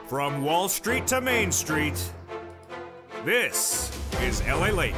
From Wall Street to Main Street, this is LALATE.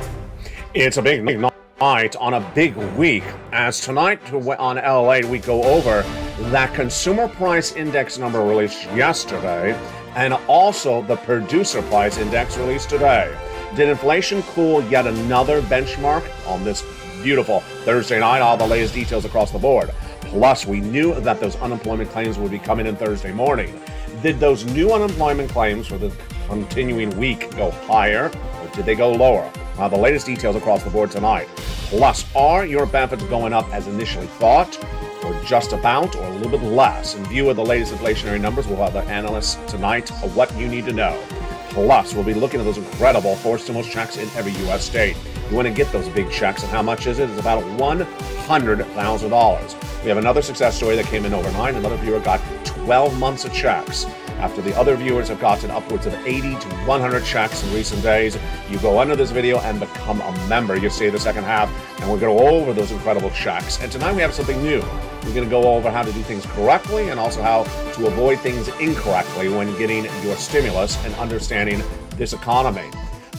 It's a big night on a big week, as tonight on LALATE we go over that consumer price index number released yesterday and also the producer price index released today. Did inflation cool yet another benchmark on this beautiful Thursday night? All the latest details across the board. Plus, we knew that those unemployment claims would be coming in Thursday morning. Did those new unemployment claims for the continuing week go higher, or did they go lower? The latest details across the board tonight. Plus, are your benefits going up as initially thought, or just about, or a little bit less? In view of the latest inflationary numbers, we'll have the analysts tonight of what you need to know. Plus, we'll be looking at those incredible 4 stimulus checks in every U.S. state. You want to get those big checks, and how much is it? It's about $100,000. We have another success story that came in overnight. Another viewer got 12 months of checks, after the other viewers have gotten upwards of 80 to 100 checks in recent days. You go under this video and become a member. You see the second half, and we're going to go over those incredible checks. And tonight we have something new. We're going to go over how to do things correctly and also how to avoid things incorrectly when getting your stimulus and understanding this economy.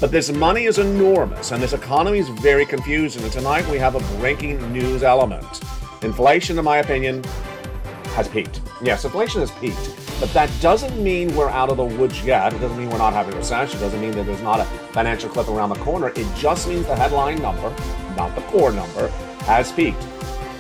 But this money is enormous, and this economy is very confusing. And tonight we have a breaking news element. Inflation, in my opinion, has peaked. Yes, inflation has peaked, but that doesn't mean we're out of the woods yet. It doesn't mean we're not having a recession. It doesn't mean that there's not a financial cliff around the corner. It just means the headline number, not the core number, has peaked.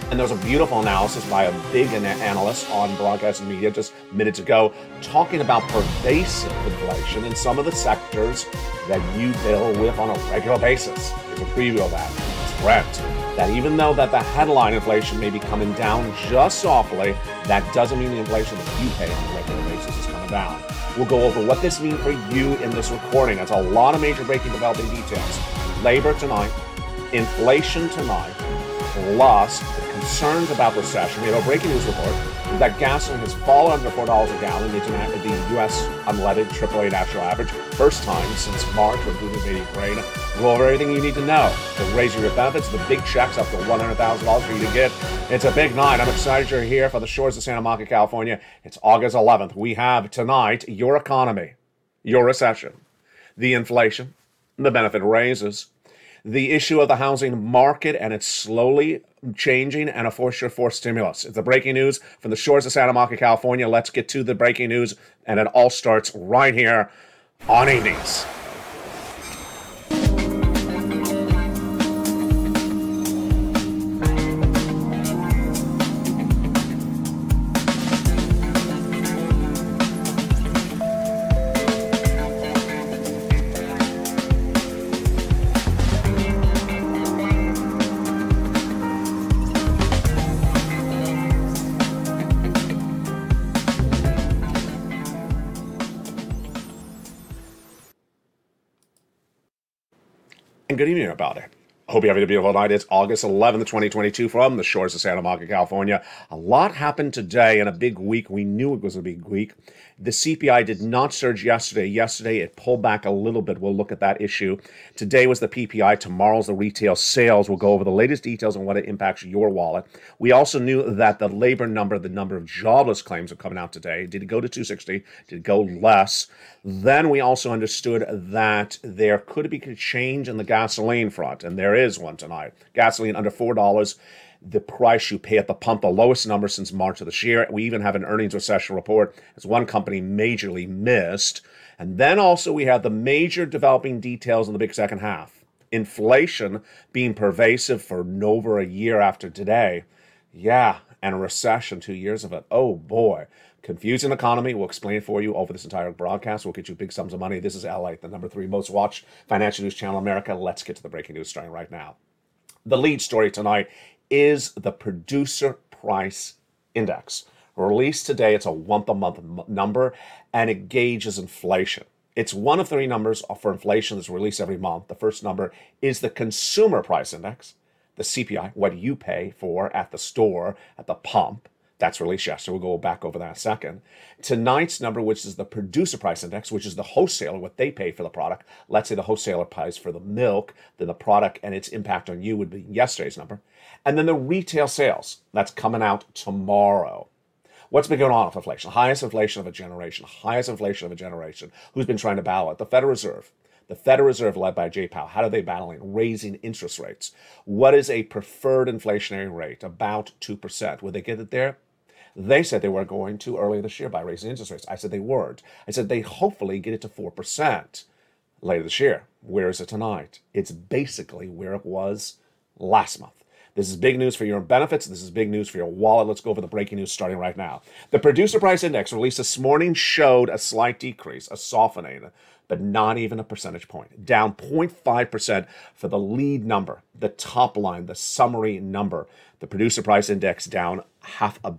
And there's a beautiful analysis by a big analyst on broadcast and media just minutes ago talking about pervasive inflation in some of the sectors that you deal with on a regular basis. There's a preview of that. It's Brent. That even though that the headline inflation may be coming down just softly, that doesn't mean the inflation that you pay on a regular basis is coming down. We'll go over what this means for you in this recording. That's a lot of major breaking developing details. Labor tonight, inflation tonight, plus the concerns about recession. We have a breaking news report that gasoline has fallen under $4 a gallon. It's the U.S. unleaded AAA national average. First time since March when Putin invaded Ukraine. We'll go over everything you need to know. The raising your benefits, the big checks up to $100,000 for you to get. It's a big night. I'm excited you're here for the shores of Santa Monica, California. It's August 11th. We have tonight your economy, your recession, the inflation, the benefit raises, the issue of the housing market, and it's slowly changing, and a forced stimulus. It's the breaking news from the shores of Santa Monica, California. Let's get to the breaking news, and it all starts right here on Evenings. And good evening, everybody. I hope you're having a beautiful night. It's August 11th, 2022 from the shores of Santa Monica, California. A lot happened today in a big week. We knew it was a big week. The CPI did not surge yesterday. Yesterday, it pulled back a little bit. We'll look at that issue. Today was the PPI. Tomorrow's the retail sales. We'll go over the latest details on what it impacts your wallet. We also knew that the labor number, the number of jobless claims are coming out today. Did it go to 260? Did it go less? Then we also understood that there could be a change in the gasoline front, and there is one tonight. Gasoline under $4. The price you pay at the pump, the lowest number since March of this year. We even have an earnings recession report as one company majorly missed. And then also we have the major developing details in the big second half. Inflation being pervasive for over a year after today. Yeah, and a recession, 2 years of it. Oh boy. Confusing economy. We'll explain it for you over this entire broadcast. We'll get you big sums of money. This is LA, the number 3 most watched financial news channel in America. Let's get to the breaking news starting right now. The lead story tonight is the producer price index. Released today, it's a month-to-month number, and it gauges inflation. It's one of 3 numbers for inflation that's released every month. The first number is the consumer price index, the CPI, what you pay for at the store, at the pump. That's released yesterday. We'll go back over that in a second. Tonight's number, which is the producer price index, which is the wholesaler, what they pay for the product. Let's say the wholesaler pays for the milk, then the product and its impact on you would be yesterday's number. And then the retail sales, that's coming out tomorrow. What's been going on with inflation? Highest inflation of a generation. Highest inflation of a generation. Who's been trying to battle it? The Federal Reserve. The Federal Reserve, led by Jay Powell. How are they battling? Raising interest rates. What is a preferred inflationary rate? About 2%. Would they get it there? They said they were going to earlier this year by raising interest rates. I said they weren't. I said they hopefully get it to 4% later this year. Where is it tonight? It's basically where it was last month. This is big news for your benefits. This is big news for your wallet. Let's go over the breaking news starting right now. The Producer Price Index released this morning showed a slight decrease, a softening, but not even a percentage point. Down 0.5% for the lead number, the top line, the summary number. The Producer Price Index down half a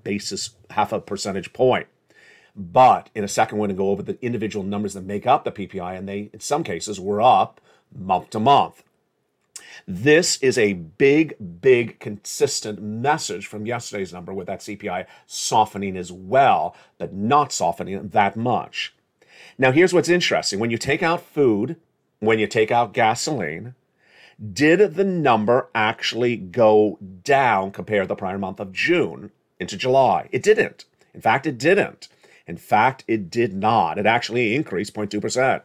percentage point. But in a second, we're going to go over the individual numbers that make up the PPI, and they, in some cases, were up month to month. This is a big, consistent message from yesterday's number with that CPI softening as well, but not softening that much. Now, here's what's interesting. When you take out food, when you take out gasoline, did the number actually go down compared to the prior month of June into July? It didn't. In fact, it didn't. In fact, it did not. It actually increased 0.2%.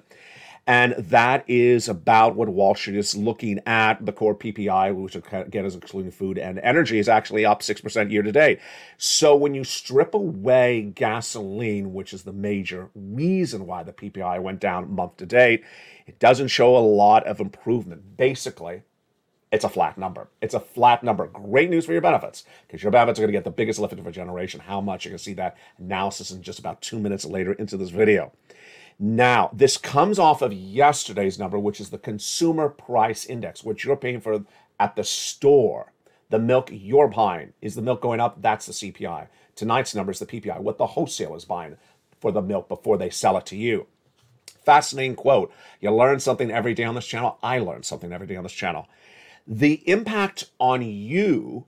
And that is about what Wall Street is looking at. The core PPI, which again is excluding food and energy, is actually up 6% year to date. So when you strip away gasoline, which is the major reason why the PPI went down month to date, it doesn't show a lot of improvement. Basically, it's a flat number. It's a flat number. Great news for your benefits, because your benefits are going to get the biggest lift of a generation. How much? You're going to see that analysis in just about 2 minutes later into this video. Now, this comes off of yesterday's number, which is the Consumer Price Index, which you're paying for at the store. The milk you're buying. Is the milk going up? That's the CPI. Tonight's number is the PPI, what the wholesaler is buying for the milk before they sell it to you. Fascinating quote. You learn something every day on this channel. I learn something every day on this channel. The impact on you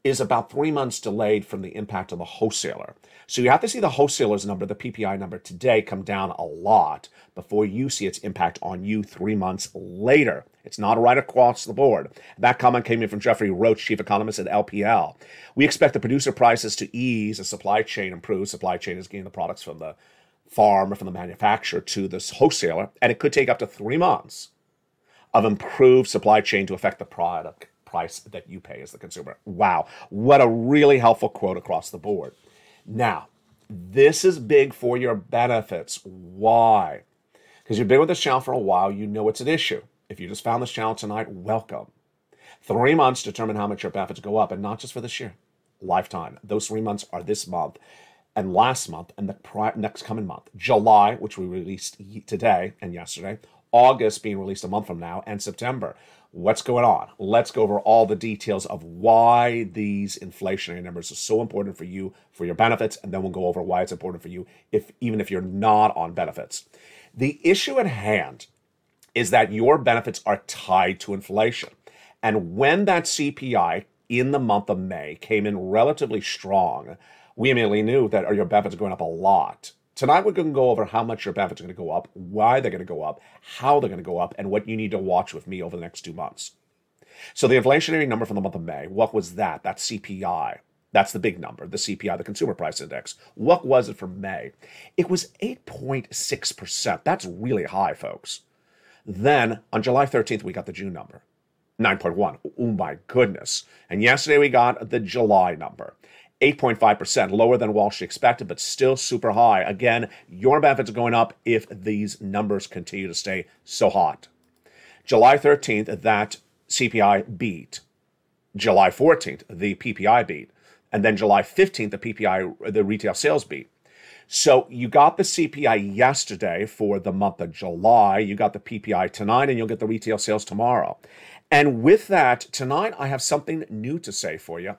is about 3 months delayed from the impact of the wholesaler. So you have to see the wholesaler's number, the PPI number today, come down a lot before you see its impact on you 3 months later. It's not right across the board. That comment came in from Jeffrey Roach, chief economist at LPL. We expect the producer prices to ease as supply chain improves. Supply chain is getting the products from the farm or from the manufacturer to this wholesaler, and it could take up to 3 months of improved supply chain to affect the product price that you pay as the consumer. Wow, what a really helpful quote across the board. Now, this is big for your benefits. Why? Because you've been with this channel for a while, you know it's an issue. If you just found this channel tonight, welcome. 3 months determine how much your benefits go up, and not just for this year, lifetime. Those 3 months are this month and last month and the next coming month. July, which we released today and yesterday, August being released a month from now, and September. What's going on? Let's go over all the details of why these inflationary numbers are so important for you, for your benefits, and then we'll go over why it's important for you even if you're not on benefits. The issue at hand is that your benefits are tied to inflation. And when that CPI in the month of May came in relatively strong, we immediately knew that your benefits are going up a lot. Tonight, we're going to go over how much your benefits are going to go up, why they're going to go up, how they're going to go up, and what you need to watch with me over the next 2 months. So the inflationary number from the month of May, what was that? That's CPI. That's the big number, the CPI, the Consumer Price Index. What was it for May? It was 8.6%. That's really high, folks. Then, on July 13th, we got the June number, 9.1. Oh, my goodness. And yesterday, we got the July number. 8.5%, lower than Wall Street expected, but still super high. Again, your benefits are going up if these numbers continue to stay so hot. July 13th, that CPI beat. July 14th, the PPI beat. And then July 15th, the PPI, the retail sales beat. So you got the CPI yesterday for the month of July. You got the PPI tonight, and you'll get the retail sales tomorrow. And with that, tonight, I have something new to say for you.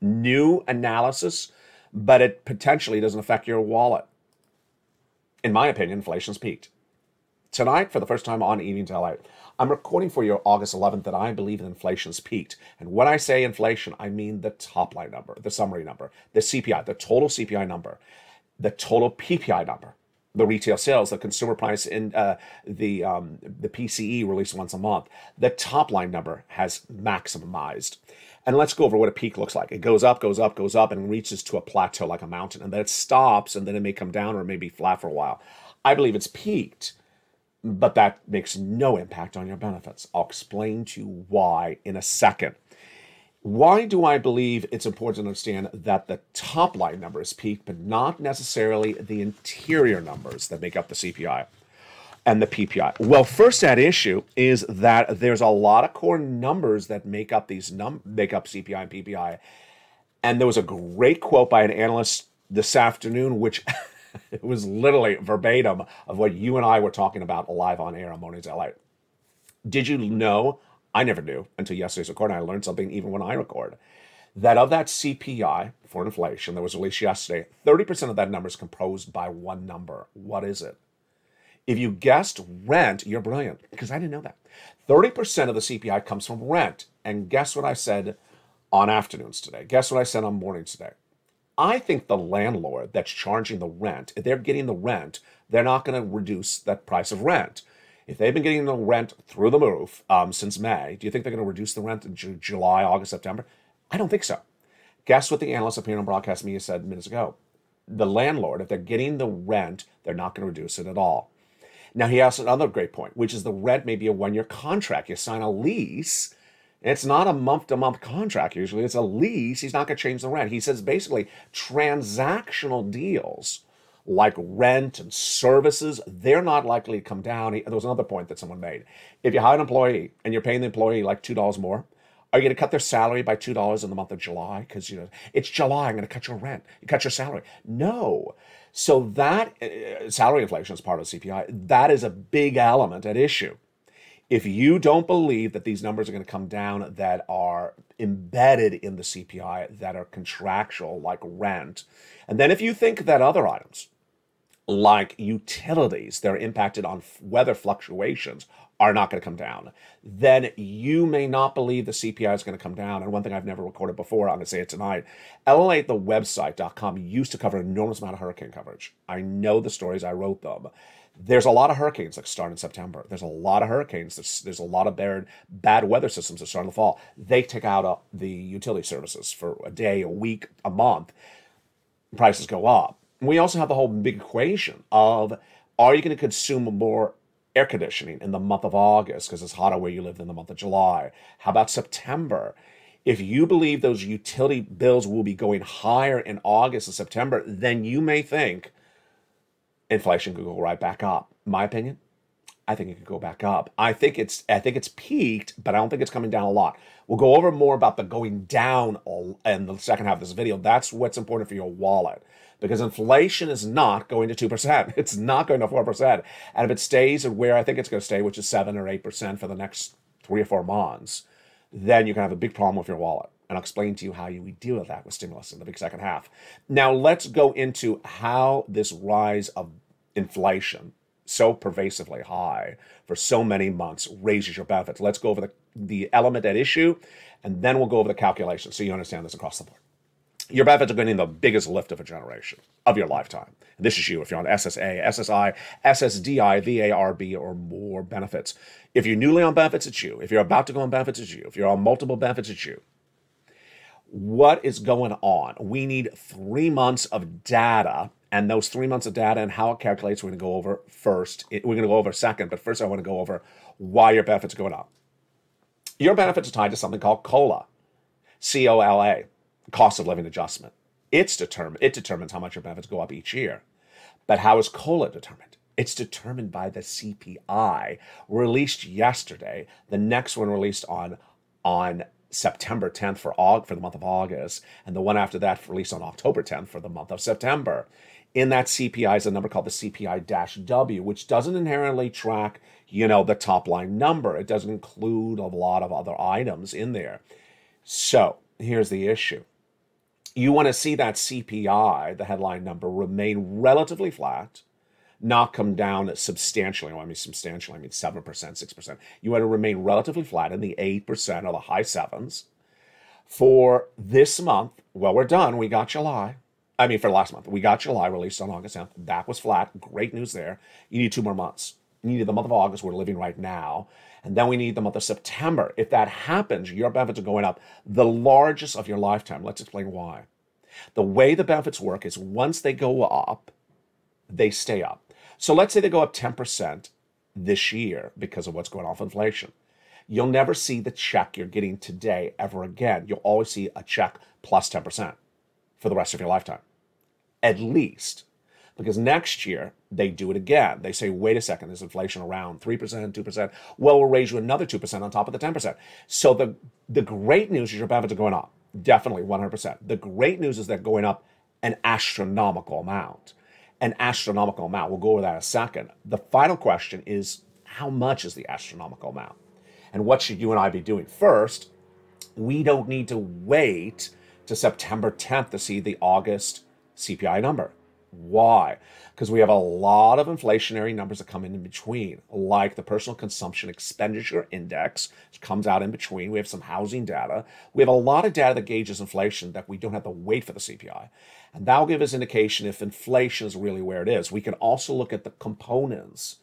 New analysis, but it potentially doesn't affect your wallet. In my opinion, inflation's peaked. Tonight, for the first time on Eating to LA, I'm recording for you August 11th that I believe that inflation's peaked. And when I say inflation, I mean the top line number, the summary number, the CPI, the total CPI number, the total PPI number, the retail sales, the consumer price in the PCE released once a month. The top line number has maximized. And let's go over what a peak looks like. It goes up, goes up, goes up, and reaches to a plateau like a mountain. And then it stops, and then it may come down or it may be flat for a while. I believe it's peaked, but that makes no impact on your benefits. I'll explain to you why in a second. Why do I believe it's important to understand that the top line number is peaked, but not necessarily the interior numbers that make up the CPI and the PPI? Well, first at issue is that there's a lot of core numbers that make up make up CPI and PPI. And there was a great quote by an analyst this afternoon, which it was literally verbatim of what you and I were talking about live on air on Mornings LA. Did you know? I never knew until yesterday's recording. I learned something even when I record. That of that CPI for inflation that was released yesterday, 30% of that number is composed by one number. What is it? If you guessed rent, you're brilliant, because I didn't know that. 30% of the CPI comes from rent. And guess what I said on afternoons today? Guess what I said on mornings today? I think the landlord that's charging the rent, if they're getting the rent, they're not going to reduce that price of rent. If they've been getting the rent through the roof since May, do you think they're going to reduce the rent in July, August, September? I don't think so. Guess what the analyst appearing on broadcast media said minutes ago? The landlord, if they're getting the rent, they're not going to reduce it at all. Now, he has another great point, which is the rent may be a one-year contract. You sign a lease. It's not a month-to-month contract usually. It's a lease. He's not going to change the rent. He says basically transactional deals like rent and services, they're not likely to come down. There was another point that someone made. If you hire an employee and you're paying the employee like $2 more, are you going to cut their salary by $2 in the month of July? Because, it's July, I'm going to cut your rent. You cut your salary. No. So that salary inflation is part of the CPI. That is a big element at issue. If you don't believe that these numbers are going to come down that are embedded in the CPI, that are contractual, like rent, and then if you think that other items, like utilities that are impacted on weather fluctuations, are not going to come down, then you may not believe the CPI is going to come down. And one thing I've never recorded before, I'm going to say it tonight, LALATE, the website.com, used to cover an enormous amount of hurricane coverage. I know the stories, I wrote them. There's a lot of hurricanes that start in September. There's a lot of hurricanes. There's a lot of bad weather systems that start in the fall. They take out the utility services for a day, a week, a month. Prices go up. We also have the whole big equation of, are you going to consume more air conditioning in the month of August because it's hotter where you live than the month of July? How about September? If you believe those utility bills will be going higher in August and September, then you may think inflation could go right back up. My opinion, I think it could go back up. I think it's peaked, but I don't think it's coming down a lot. We'll go over more about the going down in the second half of this video. That's what's important for your wallet. Because inflation is not going to 2%. It's not going to 4%. And if it stays where I think it's going to stay, which is 7 or 8% for the next 3 or 4 months, then you can have a big problem with your wallet. And I'll explain to you how you deal with that with stimulus in the big second half. Now, let's go into how this rise of inflation, so pervasively high for so many months, raises your benefits. Let's go over the element at issue, and then we'll go over the calculation so you understand this across the board. Your benefits are getting the biggest lift of a generation of your lifetime. This is you if you're on SSA, SSI, SSDI, VARB, or more benefits. If you're newly on benefits, it's you. If you're about to go on benefits, it's you. If you're on multiple benefits, it's you. What is going on? We need 3 months of data, and those 3 months of data and how it calculates, we're going to go over first. We're going to go over second, but first I want to go over why your benefits are going up. Your benefits are tied to something called COLA, C-O-L-A. Cost of living adjustment. It determines how much your benefits go up each year. But how is COLA determined? It's determined by the CPI released yesterday. The next one released on September 10th for the month of August, and the one after that released on October 10th for the month of September. In that CPI is a number called the CPI-W, which doesn't inherently track, the top line number. It doesn't include a lot of other items in there. So here's the issue. You want to see that CPI, the headline number, remain relatively flat, not come down substantially. When I mean substantially, I mean 7%, 6%. You want to remain relatively flat in the 8% or the high 7s. For this month, well, we're done. We got July. For last month, we got July released on August 10th. That was flat. Great news there. You need 2 more months. You need the month of August, we're living right now. And then we need the month of September. If that happens, your benefits are going up the largest of your lifetime. Let's explain why. The way the benefits work is once they go up, they stay up. So let's say they go up 10% this year because of what's going on with inflation. You'll never see the check you're getting today ever again. You'll always see a check plus 10% for the rest of your lifetime, at least. Because next year, they do it again. They say, wait a second, there's inflation around 3%, 2%. Well, we'll raise you another 2% on top of the 10%. So the great news is your benefits are going up. Definitely, 100%. The great news is they're going up an astronomical amount. An astronomical amount. We'll go over that in a second. The final question is, how much is the astronomical amount? And what should you and I be doing? First, we don't need to wait to September 10th to see the August CPI number. Why? Because we have a lot of inflationary numbers that come in between, like the personal consumption expenditure index, which comes out in between. We have some housing data. We have a lot of data that gauges inflation that we don't have to wait for the CPI. And that'll give us indication if inflation is really where it is. We can also look at the components.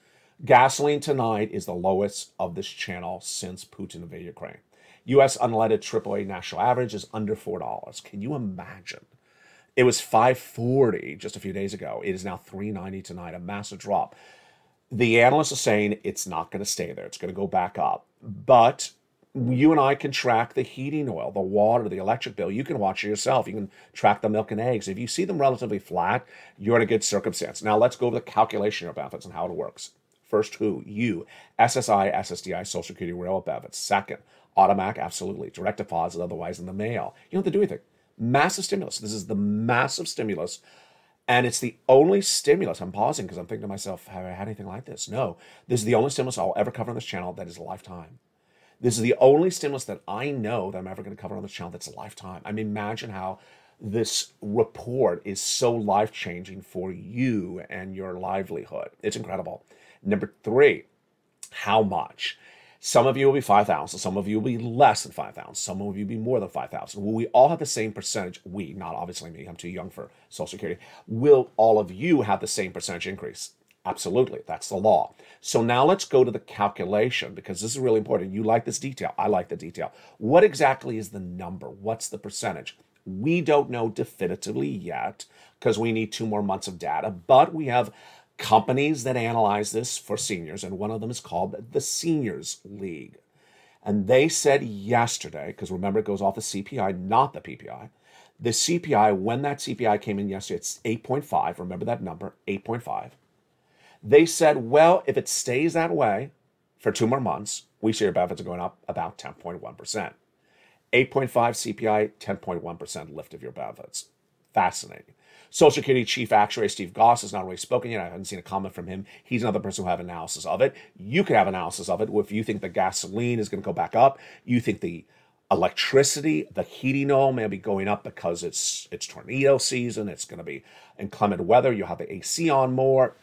Gasoline tonight is the lowest of this channel since Putin invaded Ukraine. U.S. unleaded AAA national average is under $4. Can you imagine? It was $5.40 just a few days ago. It is now $3.90 tonight, a massive drop. The analysts are saying it's not going to stay there. It's going to go back up. But you and I can track the heating oil, the water, the electric bill. You can watch it yourself. You can track the milk and eggs. If you see them relatively flat, you're in a good circumstance. Now let's go over the calculation of benefits and how it works. First, who? You. SSI, SSDI, Social Security, railroad benefits. Second, automatic, absolutely. Direct deposit, otherwise in the mail. You don't have to do anything. Massive stimulus. This is the massive stimulus. And it's the only stimulus. I'm pausing because I'm thinking to myself, have I had anything like this? No. This is the only stimulus I'll ever cover on this channel that is a lifetime. This is the only stimulus that I know that I'm ever going to cover on this channel that's a lifetime. I mean, imagine how this report is so life-changing for you and your livelihood. It's incredible. Number 3, how much? Some of you will be 5,000. Some of you will be less than 5,000. Some of you will be more than 5,000. Will we all have the same percentage? We, not obviously me. I'm too young for Social Security. Will all of you have the same percentage increase? Absolutely. That's the law. So now let's go to the calculation because this is really important. You like this detail. I like the detail. What exactly is the number? What's the percentage? We don't know definitively yet because we need 2 more months of data, but we have companies that analyze this for seniors, and one of them is called the Seniors League. And they said yesterday, because remember it goes off the CPI, not the PPI, the CPI, when that CPI came in yesterday, it's 8.5, remember that number, 8.5. They said, well, if it stays that way for 2 more months, we see your benefits are going up about 10.1%. 8.5 CPI, 10.1% lift of your benefits. Fascinating. Social Security Chief Actuary Steve Goss has not really spoken yet. I haven't seen a comment from him. He's another person who have analysis of it. You can have analysis of it. If you think the gasoline is going to go back up, you think the electricity, the heating oil may be going up because it's tornado season, it's going to be inclement weather, you'll have the AC on more.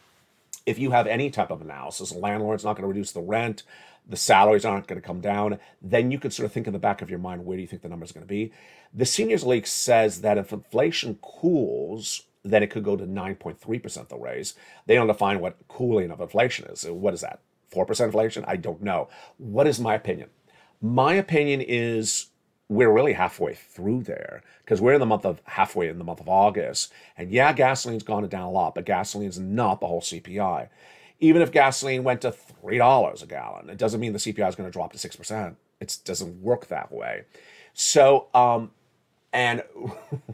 If you have any type of analysis, the landlord's not going to reduce the rent, the salaries aren't going to come down, then you can sort of think in the back of your mind, where do you think the number is going to be? The Seniors League says that if inflation cools, then it could go to 9.3% they'll raise. They don't define what cooling of inflation is. What is that? 4% inflation? I don't know. What is my opinion? My opinion is we're really halfway through there because we're halfway in the month of August. And yeah, gasoline's gone down a lot, but gasoline's not the whole CPI. Even if gasoline went to $3 a gallon, it doesn't mean the CPI is going to drop to 6%. It doesn't work that way. So, and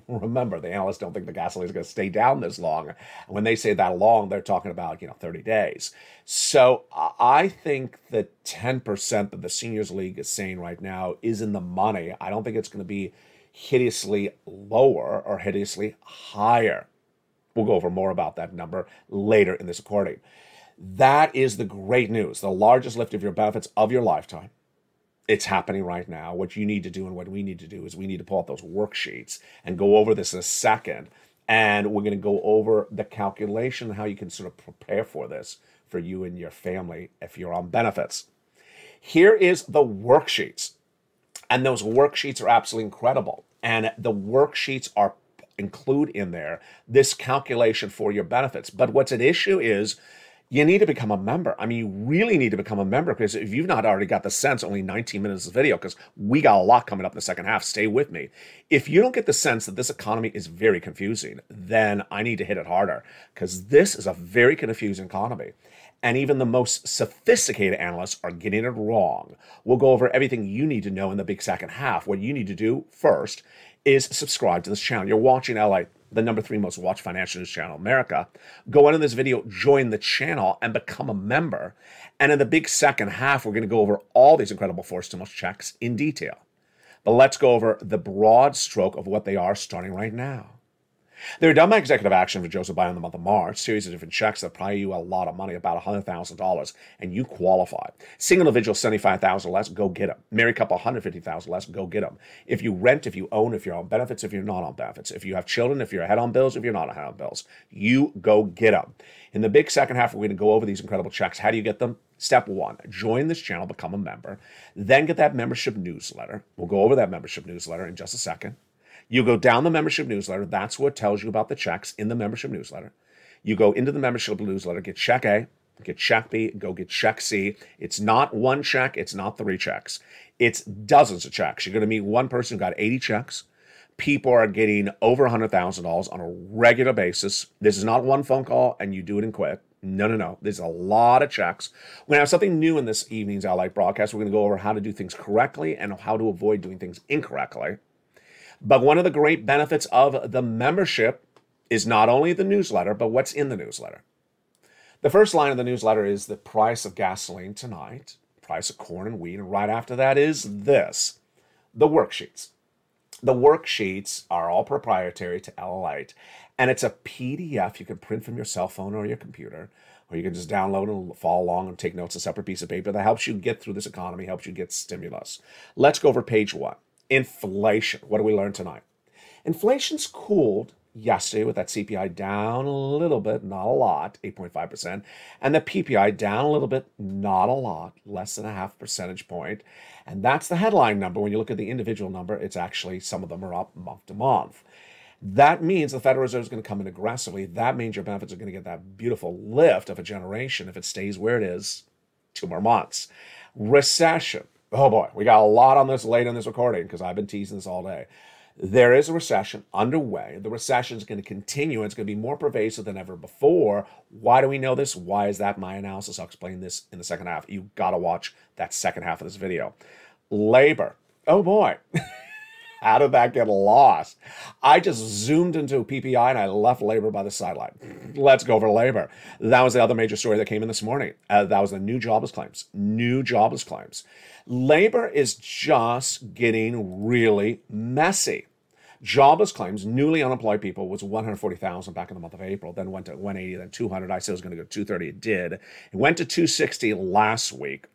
remember, the analysts don't think the gasoline is going to stay down this long. When they say that long, they're talking about, 30 days. So I think the 10% that the Seniors League is saying right now is in the money. I don't think it's going to be hideously lower or hideously higher. We'll go over more about that number later in this recording. That is the great news, the largest lift of your benefits of your lifetime. It's happening right now. What you need to do and what we need to do is we need to pull out those worksheets and go over this in a second. And we're going to go over the calculation, how you can sort of prepare for this for you and your family if you're on benefits. Here is the worksheets. And those worksheets are absolutely incredible. And the worksheets include in there this calculation for your benefits. But what's at issue is You need to become a member. I mean, you really need to become a member, because if you've not already got the sense, only 19 minutes of video, because we got a lot coming up in the second half. Stay with me. If you don't get the sense that this economy is very confusing, then I need to hit it harder, because this is a very confusing economy. And even the most sophisticated analysts are getting it wrong. We'll go over everything you need to know in the big second half. What you need to do first is subscribe to this channel. You're watching LA, the #3 most watched financial news channel in America. Go into this video, join the channel, and become a member. And in the big second half, we're going to go over all these incredible forced stimulus checks in detail. But let's go over the broad stroke of what they are starting right now. They were done by executive action for Joseph Biden in the month of March. Series of different checks that pay you a lot of money, about $100,000, and you qualify. Single individual, $75,000 less, go get them. Married couple, $150,000 less, go get them. If you rent, if you own, if you're on benefits, if you're not on benefits, if you have children, if you're ahead on bills, if you're not ahead on bills, you go get them. In the big second half, we're going to go over these incredible checks. How do you get them? Step 1, join this channel, become a member, then get that membership newsletter. We'll go over that membership newsletter in just a second. You go down the membership newsletter. That's what tells you about the checks in the membership newsletter. You go into the membership newsletter, get check A, get check B, go get check C. It's not one check. It's not 3 checks. It's dozens of checks. You're going to meet one person who got 80 checks. People are getting over $100,000 on a regular basis. This is not one phone call and you do it and quit. No, no, no. There's a lot of checks. We're going to have something new in this evening's LALATE broadcast. We're going to go over how to do things correctly and how to avoid doing things incorrectly. But one of the great benefits of the membership is not only the newsletter, but what's in the newsletter. The first line of the newsletter is the price of gasoline tonight, price of corn and wheat, and right after that is this, the worksheets. The worksheets are all proprietary to LALATE, and it's a PDF you can print from your cell phone or your computer, or you can just download and follow along and take notes on a separate piece of paper that helps you get through this economy, helps you get stimulus. Let's go over page 1. Inflation. What do we learn tonight? Inflation's cooled yesterday with that CPI down a little bit, not a lot, 8.5%, and the PPI down a little bit, not a lot, less than a half percentage point. And that's the headline number. When you look at the individual number, it's actually, some of them are up month to month. That means the Federal Reserve is going to come in aggressively. That means your benefits are going to get that beautiful lift of a generation if it stays where it is 2 more months. Recession. Oh boy, we got a lot on this late in this recording because I've been teasing this all day. There is a recession underway. The recession is going to continue, and it's going to be more pervasive than ever before. Why do we know this? Why is that my analysis? I'll explain this in the second half. You've got to watch that second half of this video. Labor. Oh boy. How did that get lost? I just zoomed into PPI and I left labor by the sideline. Let's go over labor. That was the other major story that came in this morning. That was the new jobless claims. New jobless claims. Labor is just getting really messy. Jobless claims, newly unemployed people, was 140,000 back in the month of April, then went to 180, then 200. I said it was going to go to 230. It did. It went to 260 last week.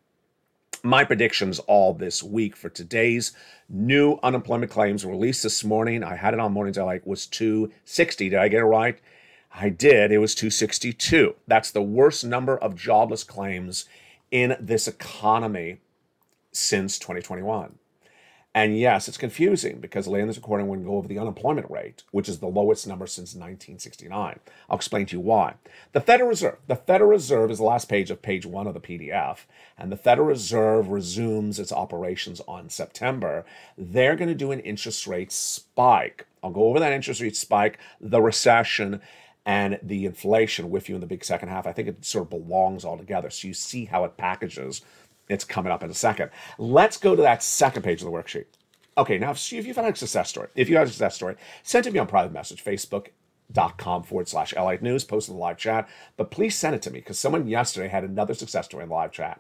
My predictions all this week for today's new unemployment claims released this morning. I had it on Mornings LA, was 260. Did I get it right? I did. It was 262. That's the worst number of jobless claims in this economy since 2021. And yes, it's confusing because later in this recording, we're going to go over the unemployment rate, which is the lowest number since 1969. I'll explain to you why. The Federal Reserve. The Federal Reserve is the last page of page 1 of the PDF, and the Federal Reserve resumes its operations on September. They're going to do an interest rate spike. I'll go over that interest rate spike, the recession, and the inflation with you in the big second half. I think it sort of belongs all together, so you see how it packages. It's coming up in a second. Let's go to that second page of the worksheet. Okay, now if you've had a success story, send it to me on private message, facebook.com/LALATE News, post in the live chat. But please send it to me because someone yesterday had another success story in the live chat.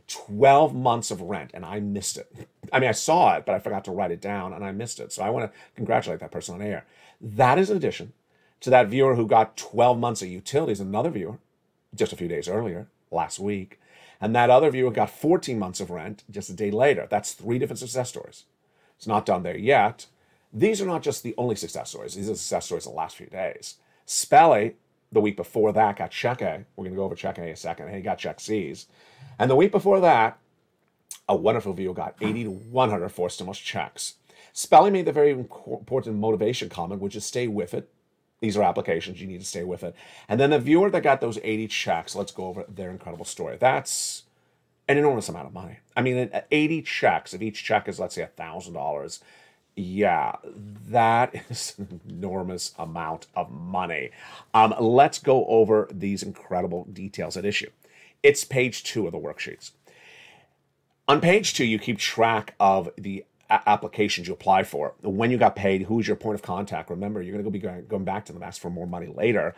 12 months of rent, and I missed it. I mean, I saw it, but I forgot to write it down, and I missed it. So I want to congratulate that person on air. That is in addition to that viewer who got 12 months of utilities, another viewer, just a few days earlier, last week. And that other viewer got 14 months of rent just a day later. That's 3 different success stories. It's not done there yet. These are not just the only success stories. These are success stories the last few days. Spelly, the week before that, got check A. We're going to go over check A in a second. He got check C's. And the week before that, a wonderful viewer got 80 to 100 forced stimulus checks. Spelly made the very important motivation comment, which is stay with it. These are applications. You need to stay with it. And then the viewer that got those 80 checks, let's go over their incredible story. That's an enormous amount of money. I mean, 80 checks, if each check is, let's say, $1,000, yeah, that is an enormous amount of money. Let's go over these incredible details at issue. It's page 2 of the worksheets. On page 2, you keep track of the applications you apply for, when you got paid, who's your point of contact. Remember, you're going to be going back to them, ask for more money later,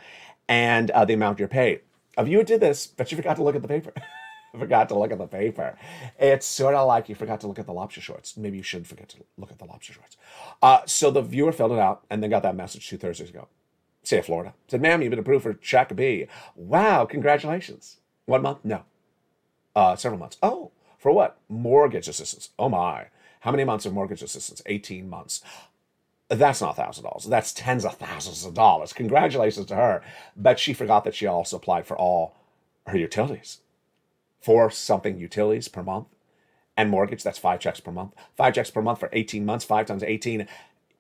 and the amount you're paid. A viewer did this, but you forgot to look at the paper. Forgot to look at the paper. It's sort of like you forgot to look at the lobster shorts. Maybe you should forget to look at the lobster shorts. So the viewer filled it out and then got that message 2 Thursdays ago. State of Florida. Said, ma'am, you've been approved for check B. Wow, congratulations. 1 month? No. Several months. Oh, for what? Mortgage assistance. Oh my. How many months of mortgage assistance? 18 months. That's not $1,000. That's tens of thousands of dollars. Congratulations to her. But she forgot that she also applied for all her utilities. 4 something utilities per month. And mortgage, that's 5 checks per month. 5 checks per month for 18 months, 5 times 18.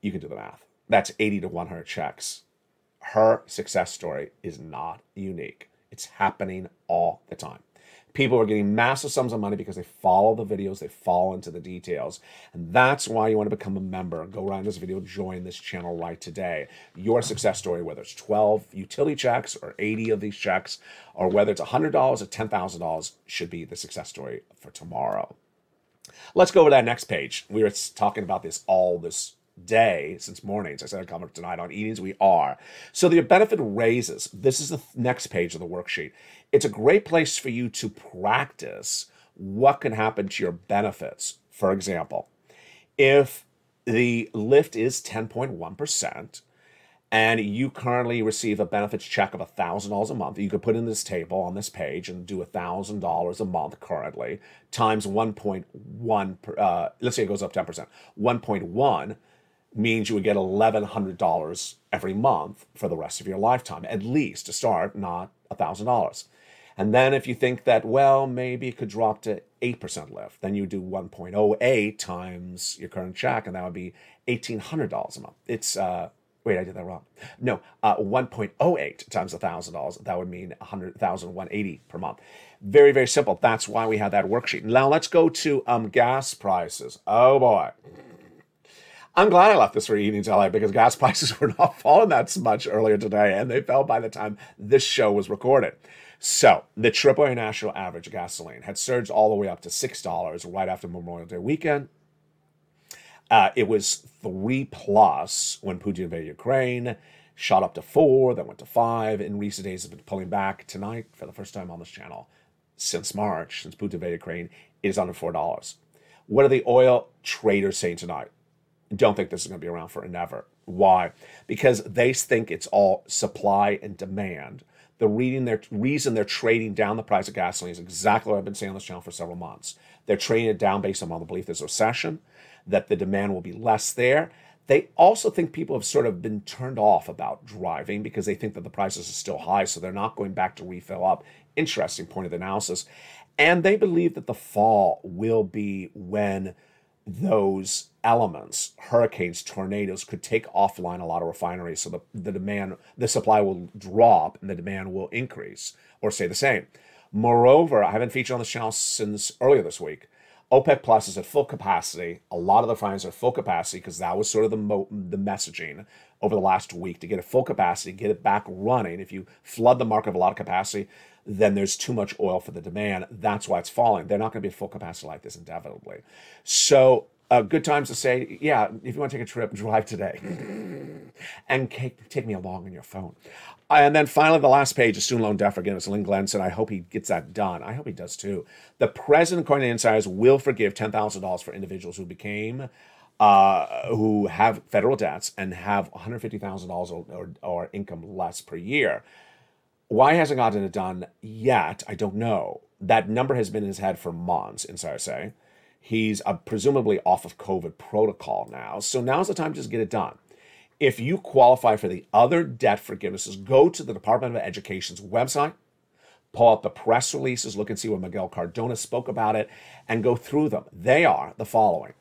You can do the math. That's 80 to 100 checks. Her success story is not unique. It's happening all the time. People are getting massive sums of money because they follow the videos, they fall into the details. And that's why you want to become a member. Go around this video, join this channel right today. Your success story, whether it's 12 utility checks or 80 of these checks, or whether it's $100 or $10,000, should be the success story for tomorrow. Let's go over that next page. We were talking about this all this day since mornings. I said I'd cover tonight on eatings. We are. So the benefit raises. This is the next page of the worksheet. It's a great place for you to practice what can happen to your benefits. For example, if the lift is 10.1% and you currently receive a benefits check of $1,000 a month, you could put in this table on this page and do $1,000 a month currently times 1.1. Let's say it goes up 10%. 1.1 means you would get $1,100 every month for the rest of your lifetime, at least to start, not $1,000. And then if you think that, well, maybe it could drop to 8% lift, then you do 1.08 times your current check, and that would be $1,800 a month. It's, wait, I did that wrong. No, 1.08 times $1,000, that would mean $100,180 per month. Very, very simple. That's why we have that worksheet. Now let's go to gas prices. Oh boy. I'm glad I left this for Evenings LA because gas prices were not falling that much earlier today, and they fell by the time this show was recorded. So the AAA national average gasoline had surged all the way up to $6 right after Memorial Day weekend. It was 3+ when Putin invaded Ukraine, shot up to 4, then went to 5. In recent days, has been pulling back. Tonight, for the first time on this channel since March, since Putin invaded Ukraine, it is under $4. What are the oil traders saying tonight? Don't think this is going to be around for never. Why? Because they think it's all supply and demand. The reason they're trading down the price of gasoline is exactly what I've been saying on this channel for several months. They're trading it down based on the belief there's a recession, that the demand will be less there. They also think people have sort of been turned off about driving because they think that the prices are still high, so they're not going back to refill up. Interesting point of analysis. And they believe that the fall will be when those elements, hurricanes, tornadoes, could take offline a lot of refineries, so the supply will drop and the demand will increase or stay the same. Moreover, I haven't featured on this channel since earlier this week. OPEC Plus is at full capacity. A lot of the refineries are at full capacity because that was sort of the messaging over the last week, to get it full capacity, get it back running. If you flood the market with a lot of capacity, then there's too much oil for the demand. That's why it's falling. They're not going to be at full capacity like this indefinitely. So good times to say, yeah, if you want to take a trip, drive today. And take me along on your phone. And then finally, the last page is student loan debt forgiveness. Lynn Glenn said, I hope he gets that done. I hope he does too. The president, according to insiders, will forgive $10,000 for individuals who have federal debts and have $150,000 or income less per year. Why hasn't gotten it done yet? I don't know. That number has been in his head for months, insiders say. He's presumably off of COVID protocol now. So now's the time to just get it done. If you qualify for the other debt forgivenesses, go to the Department of Education's website, pull up the press releases, look and see where Miguel Cardona spoke about it, and go through them. They are the following.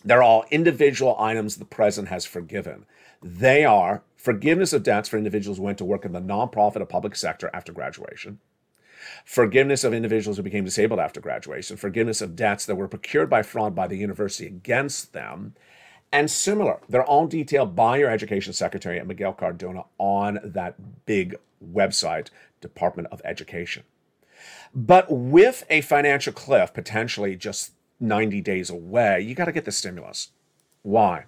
They're all individual items the president has forgiven. They are forgiveness of debts for individuals who went to work in the nonprofit or public sector after graduation, forgiveness of individuals who became disabled after graduation, forgiveness of debts that were procured by fraud by the university against them, and similar. They're all detailed by your education secretary at Miguel Cardona on that big website, Department of Education. But with a financial cliff potentially just 90 days away, you got to get the stimulus. Why?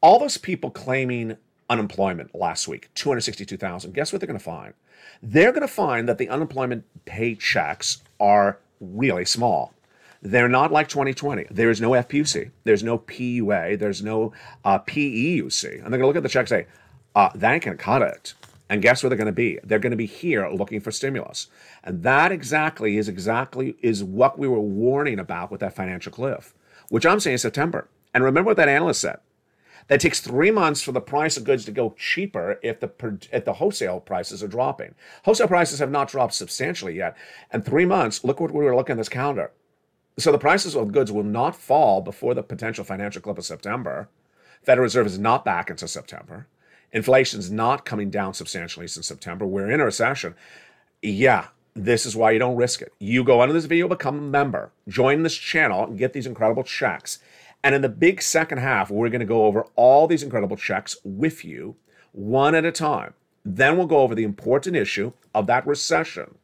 All those people claiming unemployment last week, 262,000, guess what they're going to find? They're going to find that the unemployment paychecks are really small. They're not like 2020. There's no FPUC. There's no PUA. There's no PEUC. And they're going to look at the check and say, that ain't going to cut it. And guess where they're going to be? They're going to be here looking for stimulus. And that is what we were warning about with that financial cliff, which I'm saying is September. And remember what that analyst said. That takes 3 months for the price of goods to go cheaper if the wholesale prices are dropping. Wholesale prices have not dropped substantially yet. And 3 months, look what we were looking at this calendar. So the prices of goods will not fall before the potential financial cliff of September. Federal Reserve is not back until September. Inflation's not coming down substantially since September. We're in a recession. Yeah, this is why you don't risk it. You go under this video, become a member, join this channel, and get these incredible checks. And in the big second half, we're going to go over all these incredible checks with you, one at a time. Then we'll go over the important issue of that recession.